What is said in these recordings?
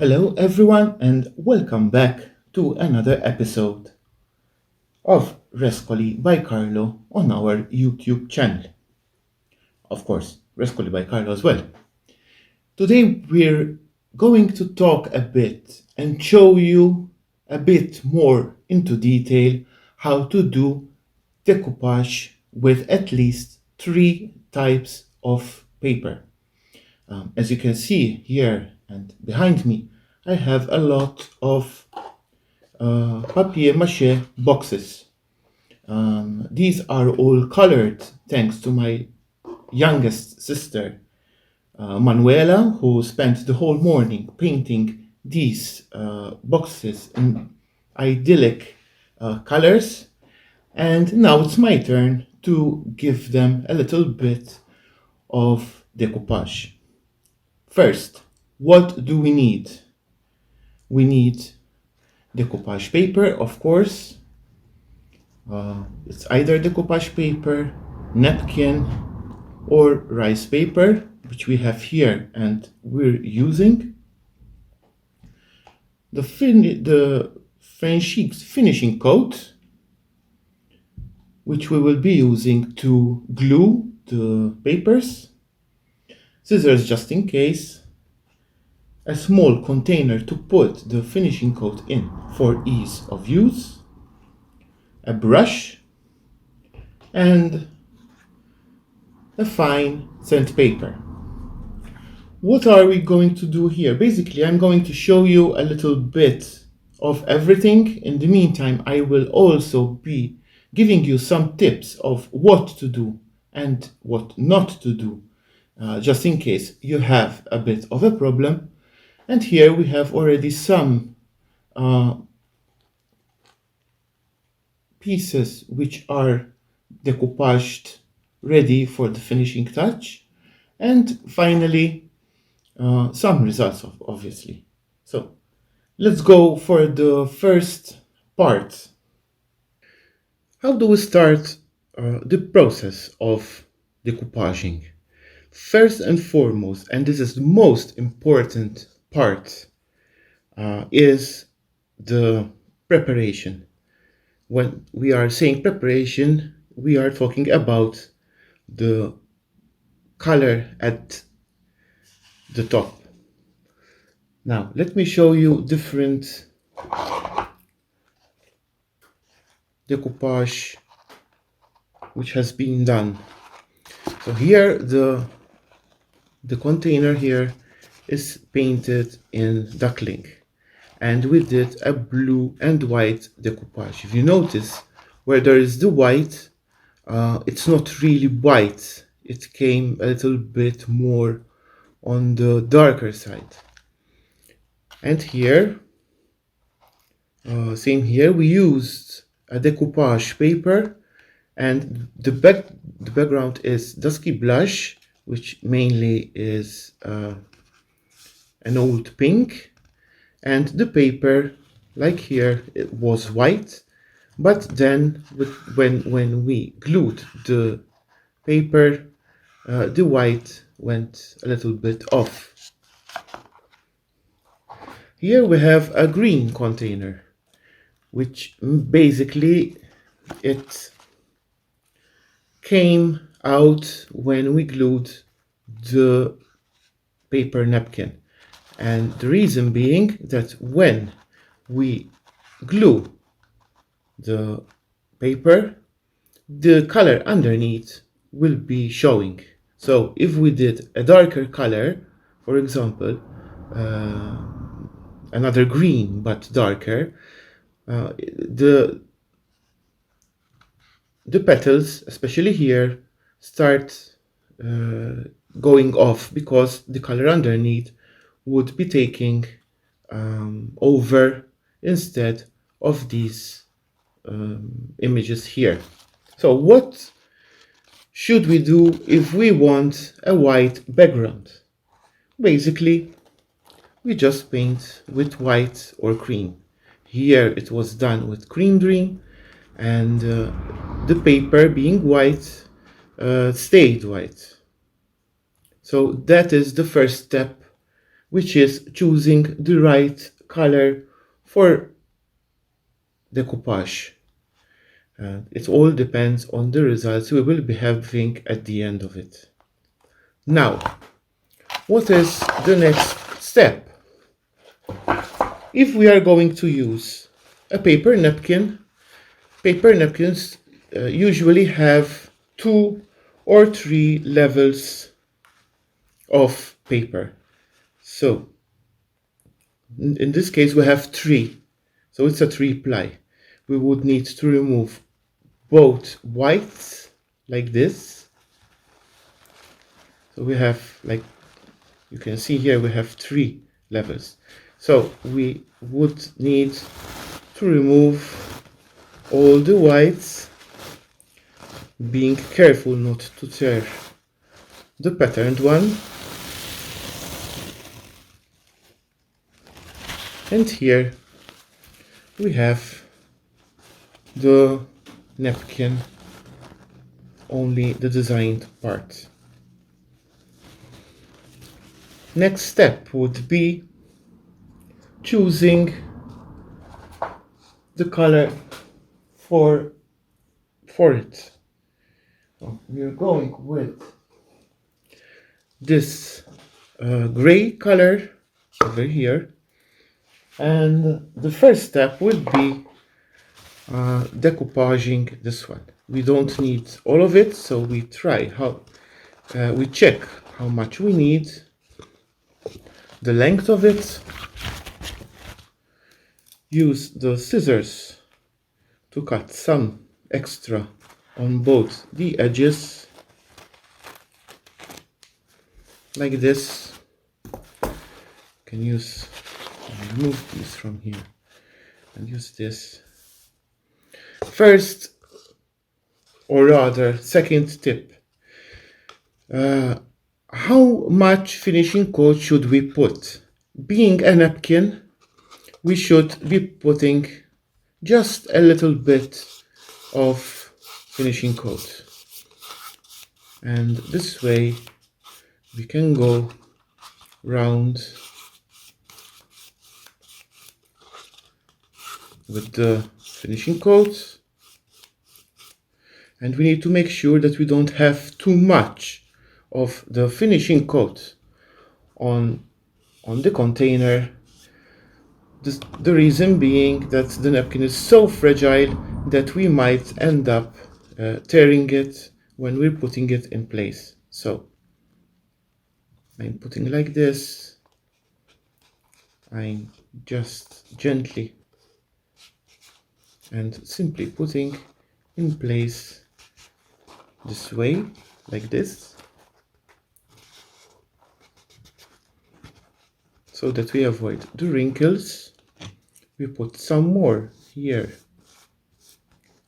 Hello everyone and welcome back to another episode of Rescoli by Carlo on our YouTube channel. Of course, Rescoli by Carlo as well. Today we're going to talk a bit and show you a bit more into detail how to do decoupage with at least 3 types of paper. As you can see here and behind me, I have a lot of papier-mâché boxes. These are all colored thanks to my youngest sister, Manuela, who spent the whole morning painting these boxes in idyllic colors. And now it's my turn to give them a little bit of decoupage. First, what do we need? We need decoupage paper, of course. It's either decoupage paper, napkin, or rice paper, which we have here and we're using. The Frenchic finishing coat, which we will be using to glue the papers. Scissors just in case. A small container to put the finishing coat in for ease of use. A brush and a fine sandpaper. What are we going to do here? Basically, I'm going to show you a little bit of everything. In the meantime, I will also be giving you some tips of what to do and what not to do, just in case you have a bit of a problem. And here we have already some pieces which are decoupaged, ready for the finishing touch. And finally, some results, obviously. So let's go for the first part. How do we start the process of decoupaging? First and foremost, and this is the most important part, is the preparation. When we are saying preparation, we are talking about the color at the top. Now, let me show you different decoupage which has been done. So here the container here is painted in duckling, and we did a blue and white decoupage. If you notice, where there is the white, it's not really white. It came a little bit more on the darker side. And here, same here, we used a decoupage paper, and the background is dusky blush, which mainly is an old pink, and the paper, like here, it was white, but then when we glued the paper, the white went a little bit off. Here we have a green container, which basically it came out when we glued the paper napkin. And the reason being that when we glue the paper, the color underneath will be showing. So if we did a darker color, for example, another green but darker, the petals, especially here, start going off because the color underneath would be taking over instead of these images here. So what should we do if we want a white background? Basically, we just paint with white or cream. Here it was done with cream dream, and the paper being white stayed white. So that is the first step which is choosing the right color for decoupage. It all depends on the results we will be having at the end of it. Now, what is the next step? If we are going to use a paper napkin, paper napkins usually have 2 or 3 levels of paper. So, in this case we have 3. So it's a 3-ply. We would need to remove both whites like this. So we have, like you can see here, we have 3 levels. So we would need to remove all the whites, being careful not to tear the patterned one. And here we have the napkin, only the designed part. Next step would be choosing the color for it. So we are going with this gray color over here, and the first step would be decoupaging this one. We don't need all of it, so we try how we check how much we need, the length of it, use the scissors to cut some extra on both the edges like this. You can remove these from here and use this. First, or rather second tip, how much finishing coat should we put? Being a napkin, we should be putting just a little bit of finishing coat, and this way we can go round with the finishing coat, and we need to make sure that we don't have too much of the finishing coat on the container. The reason being that the napkin is so fragile that we might end up tearing it when we're putting it in place. So I'm putting like this. I'm just gently and simply putting in place this way, like this, so that we avoid the wrinkles. We put some more here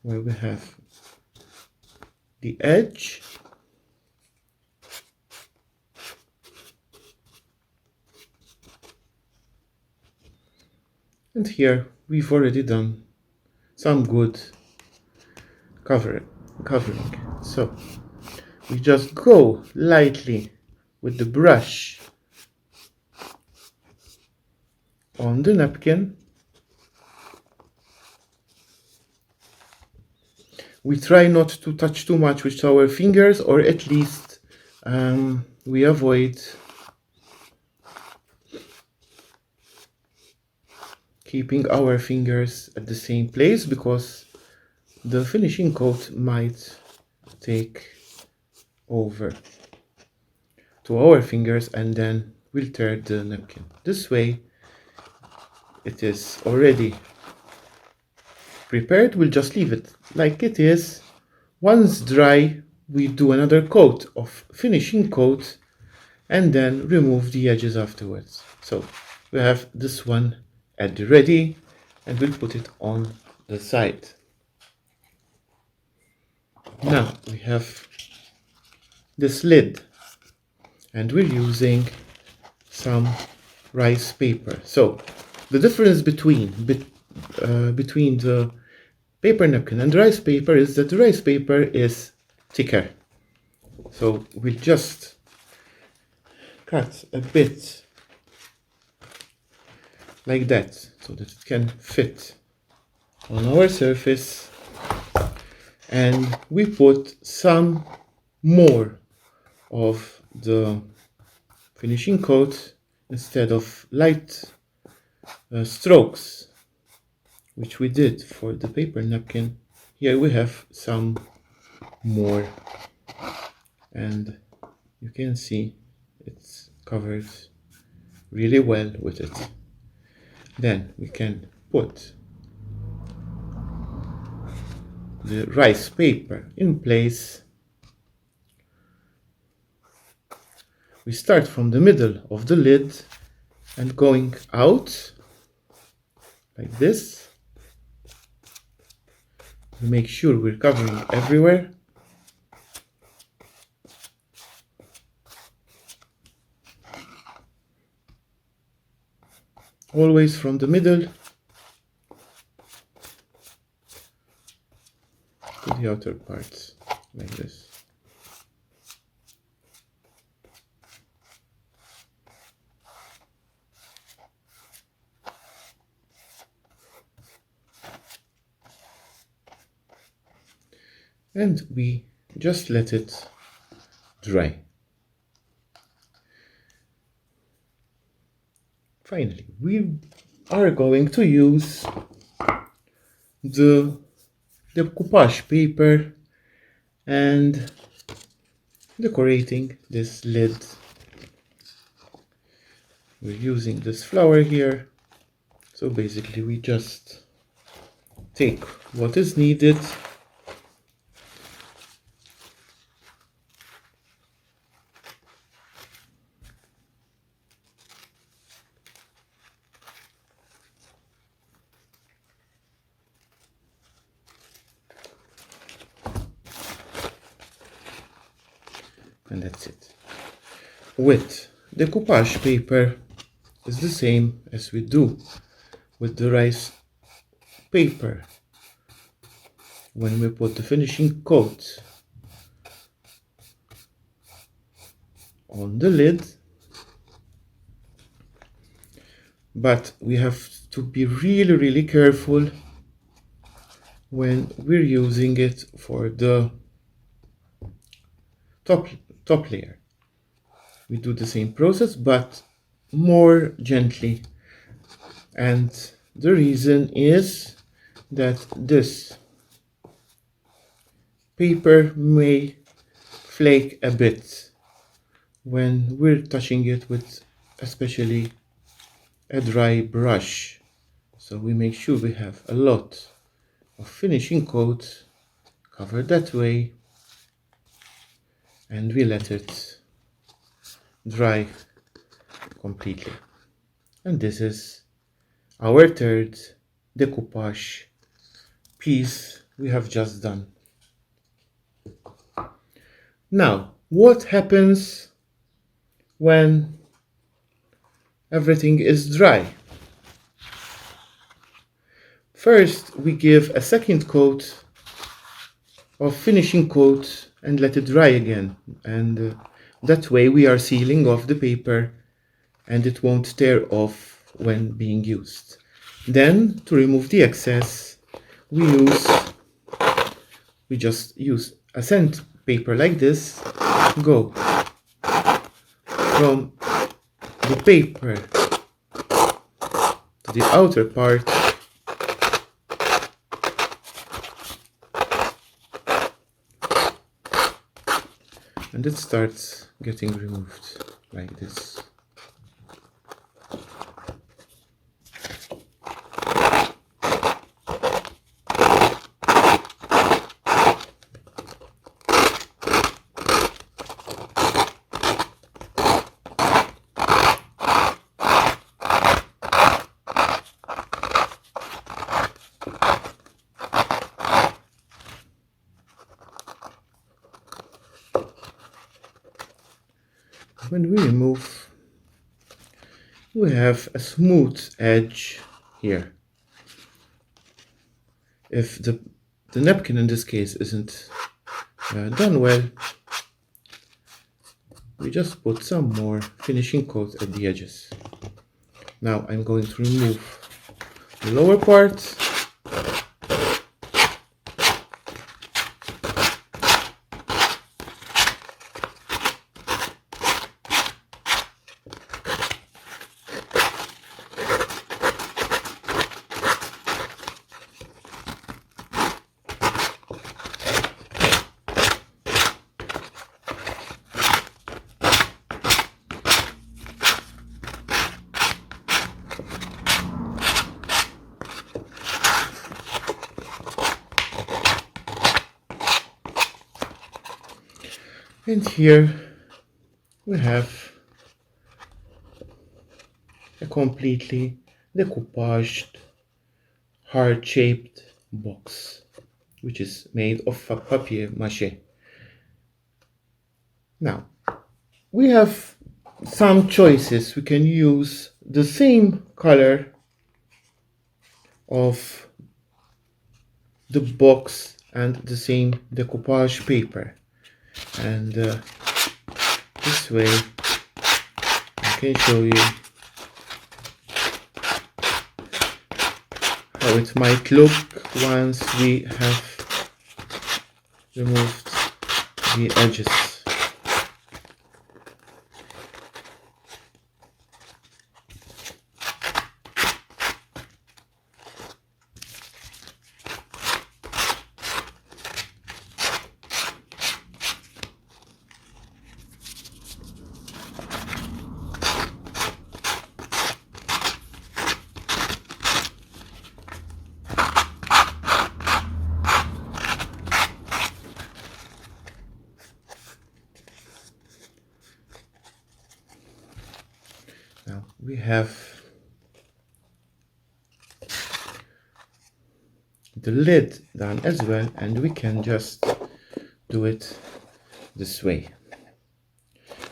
where we have the edge, and here we've already done some good covering. So we just go lightly with the brush on the napkin. We try not to touch too much with our fingers, or at least we avoid keeping our fingers at the same place, because the finishing coat might take over to our fingers and then we'll tear the napkin. This way it is already prepared. We'll just leave it like it is. Once dry, we do another coat of finishing coat and then remove the edges afterwards. So we have this one at the ready, and we'll put it on the side. Now we have this lid, and we're using some rice paper. So the difference between the paper napkin and rice paper is that the rice paper is thicker. So we'll just cut a bit like that, so that it can fit on our surface. And we put some more of the finishing coat instead of light strokes, which we did for the paper napkin. Here we have some more, and you can see it's covered really well with it. Then we can put the rice paper in place. We start from the middle of the lid and going out like this. We make sure we're covering everywhere. Always from the middle to the outer parts, like this. And we just let it dry. Finally, we are going to use the decoupage paper and decorating this lid. We're using this flower here, so basically we just take what is needed and that's it. With decoupage paper is the same as we do with the rice paper. When we put the finishing coat on the lid, but we have to be really careful when we're using it for the top layer. We do the same process but more gently, and the reason is that this paper may flake a bit when we're touching it with especially a dry brush. So we make sure we have a lot of finishing coat covered that way, and we let it dry completely. And this is our third decoupage piece we have just done. Now, what happens when everything is dry? First, we give a second coat of finishing coat and let it dry again, and that way we are sealing off the paper and it won't tear off when being used. Then, to remove the excess, we just use a sandpaper like this, go from the paper to the outer part, and it starts getting removed like this. When we remove, we have a smooth edge here. If the napkin in this case isn't done well, we just put some more finishing coat at the edges. Now I'm going to remove the lower part. And here we have a completely decoupaged, heart-shaped box, which is made of papier mâché. Now, we have some choices. We can use the same color of the box and the same decoupage paper, and this way I can show you how it might look once we have removed the edges. Now we have the lid done as well, and we can just do it this way.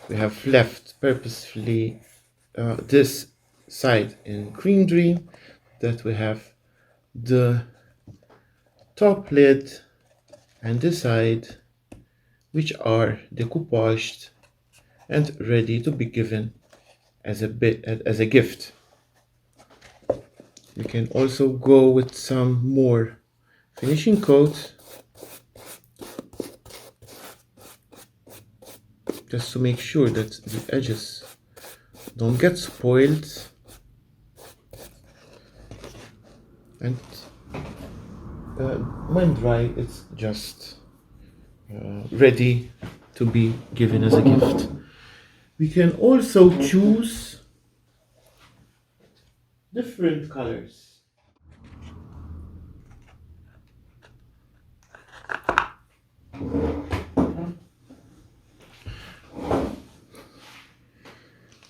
We have left purposefully this side in cream dream, that we have the top lid and this side, which are decoupaged and ready to be given as a gift. We can also go with some more finishing coat, just to make sure that the edges don't get spoiled, and when dry it's just ready to be given as a gift. We can also choose different colors.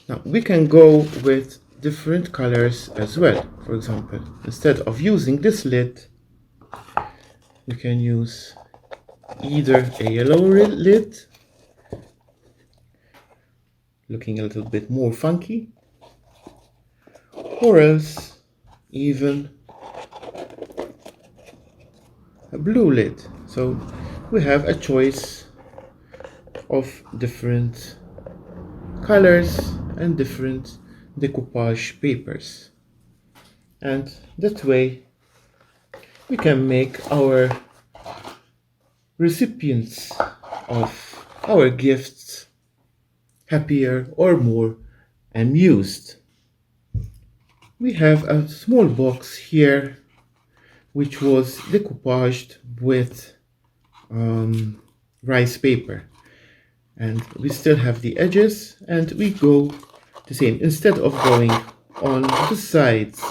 Now we can go with different colors as well. For example, instead of using this lid, we can use either a yellow lid, looking a little bit more funky, or else even a blue lid. So we have a choice of different colors and different decoupage papers, and that way we can make our recipients of our gifts happier or more amused. We have a small box here which was decoupaged with rice paper, and we still have the edges, and we go the same. Instead of going on the sides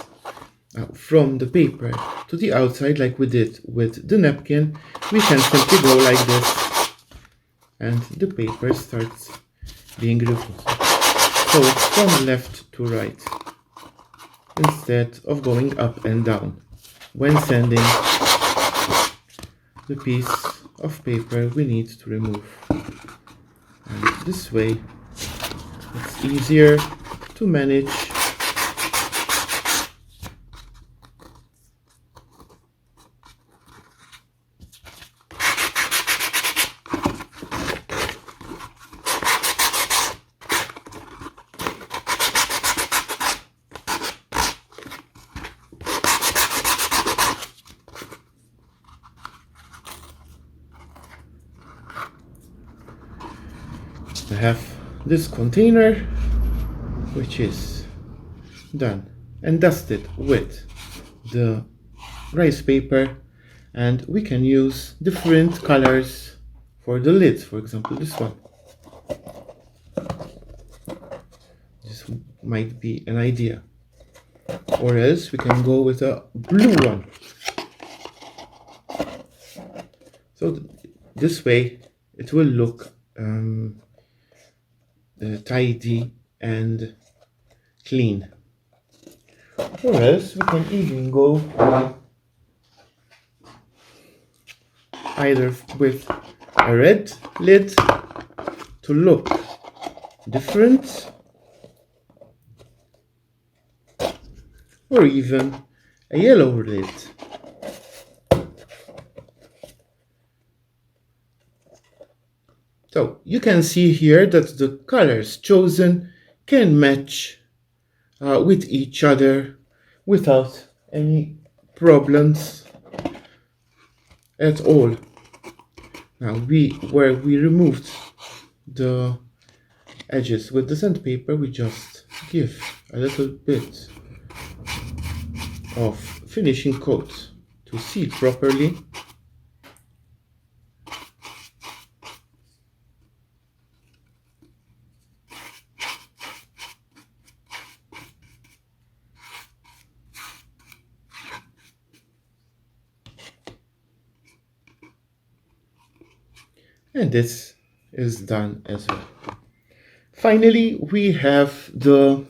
from the paper to the outside like we did with the napkin, we can simply go like this, and the paper starts being removed. So from left to right, instead of going up and down when sending the piece of paper we need to remove. And this way it's easier to manage. I have this container which is done and dusted with the rice paper, and we can use different colors for the lids. For example, this one. This might be an idea. Or else we can go with a blue one. So this way it will look tidy and clean. Or else we can even go either with a red lid to look different, or even a yellow lid. So you can see here that the colors chosen can match with each other without any problems at all. Now where we removed the edges with the sandpaper, we just give a little bit of finishing coat to seal properly. And this is done as well. Finally, we have the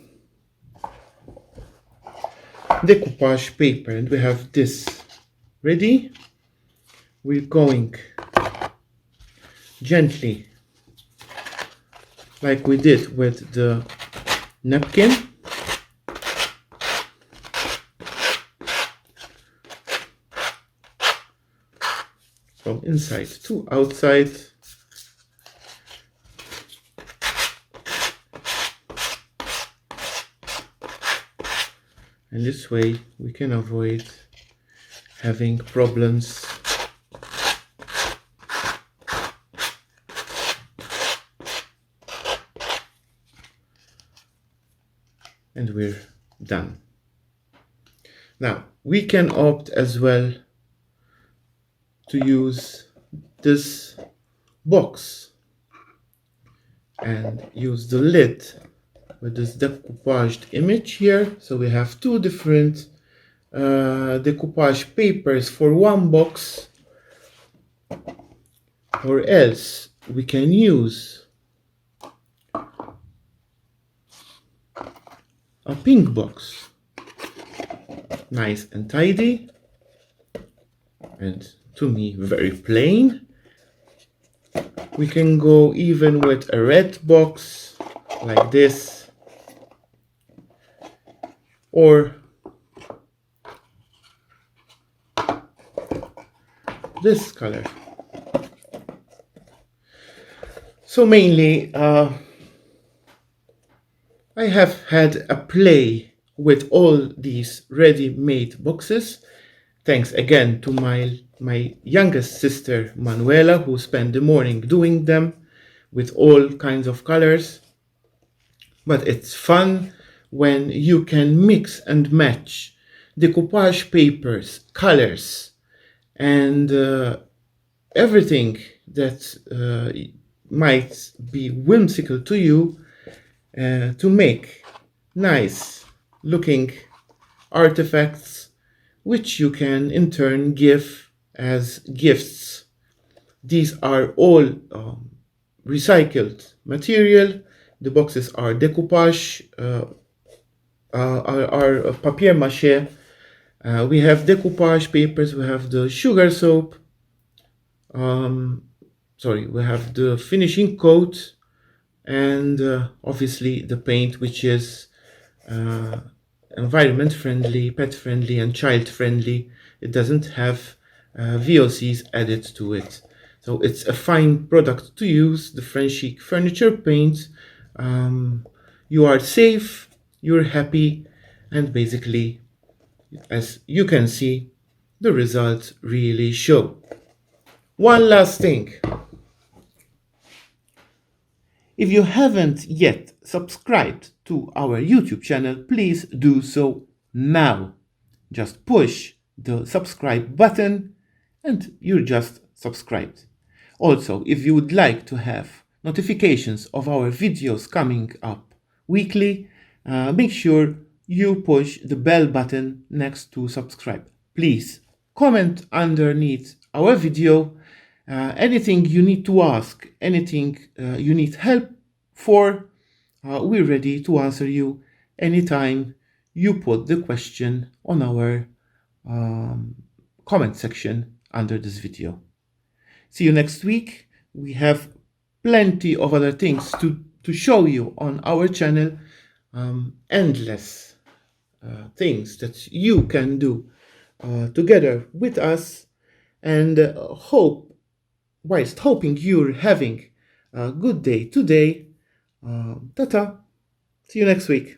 decoupage paper, and we have this ready. We're going gently, like we did with the napkin, from inside to outside. And this way we can avoid having problems and we're done. Now we can opt as well to use this box and use the lid with this decoupaged image here. So we have two different decoupage papers for one box, or else we can use a pink box, nice and tidy, and to me very plain. We can go even with a red box like this, or this color. So mainly I have had a play with all these ready-made boxes. Thanks again to my youngest sister Manuela, who spent the morning doing them with all kinds of colors. But it's fun when you can mix and match decoupage papers, colors, and everything that might be whimsical to you to make nice looking artifacts, which you can in turn give as gifts. These are all recycled material. The boxes are decoupage, are papier mâché. We have decoupage papers, we have the sugar soap, we have the finishing coat, and obviously the paint, which is environment friendly, pet friendly, and child friendly. It doesn't have VOCs added to it. So it's a fine product to use, the Frenchic furniture paint. You are safe, you're happy, and basically, as you can see, the results really show. One last thing. If you haven't yet subscribed to our YouTube channel, please do so now. Just push the subscribe button and you're just subscribed. Also, if you would like to have notifications of our videos coming up weekly, make sure you push the bell button next to subscribe. Please comment underneath our video anything you need to ask, anything you need help for. We're ready to answer you anytime you put the question on our comment section under this video. See you next week. We have plenty of other things to show you on our channel. Endless things that you can do together with us, and whilst hoping you're having a good day today. Tata. See you next week.